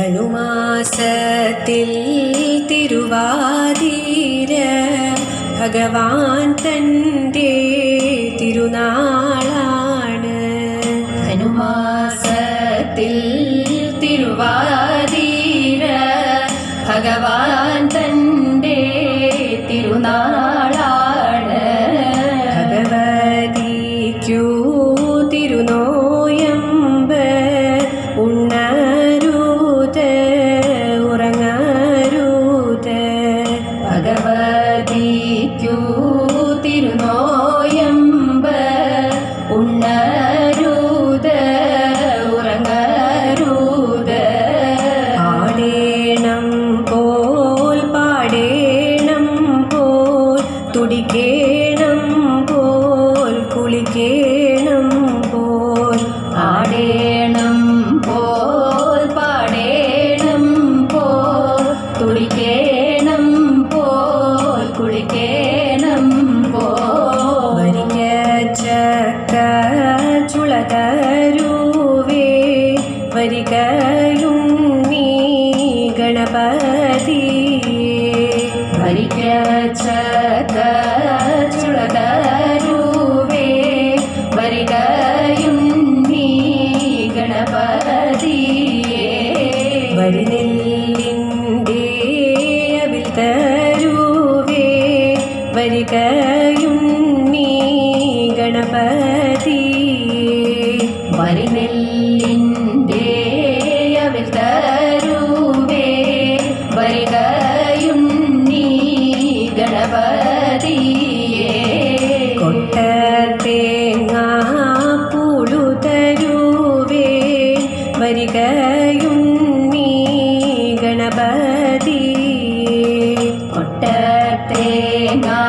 ധനുമാസത്തിൽ തിരുവാതിര ഭഗവാൻ തൻ്റെ തിരുനാളാണ്. ധനുമാസത്തിൽ തിരുവാതിര ഭഗവാൻ തൻ്റെ തിരുനാളാണ്. ഭഗവതിക്കു തിരുനോയമ്പ് ഉണ്ണരുത് ഉറങ്ങരുത്. ഭഗവതിക്കു തിരുനോയമ്പ് ഉണ്ണരുത് ഉറങ്ങരുത്. ആടേണം പോൽ പാടേണം പോൽ തുടിക്കേണം പോൽ കുളിക്കേണം പോൽ. ആടേണം പോൽ പാടേണം പോൽ തുടിക്കേണം പോൽ കുളിക്കേണം പോൽ. വരിക ചക്ക ചുളതരുവേ വരികയുണ്ണീ ഗണപതിയേ. വരിക ചക്ക ചുളതരുവേ വരികയുണ്ണീ ഗണപതിയേ. വരിനെല്ലിൻ്റെ അവിൽ തരുവേ വരികയുണ്ണീ ഗണപതിയേ. വരിനെല്ലിൻ്റെ അവിൽ തരുവേ വരികയുണ്ണീ ഗണപതിയേ. കൊട്ടത്തേങ്ങാ പൂളു തരുവേ വരികയുണ്ണീ ഗണപതിയേ. കൊട്ടത്തേങ്ങാ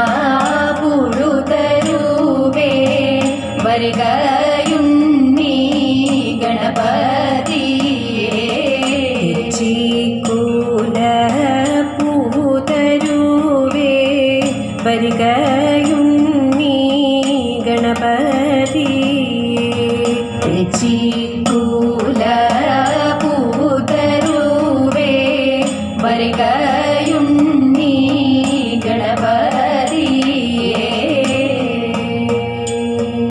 പൂളു തരുവേ വരികയുണ്ണീ ഗണപതിയേ. തെച്ചിക്കൂല പൂവു തരുവേ വരികയുണ്ണീ ഗണപതിയേ. തെച്ചിക്കൂല പൂവു തരുവേ വരിക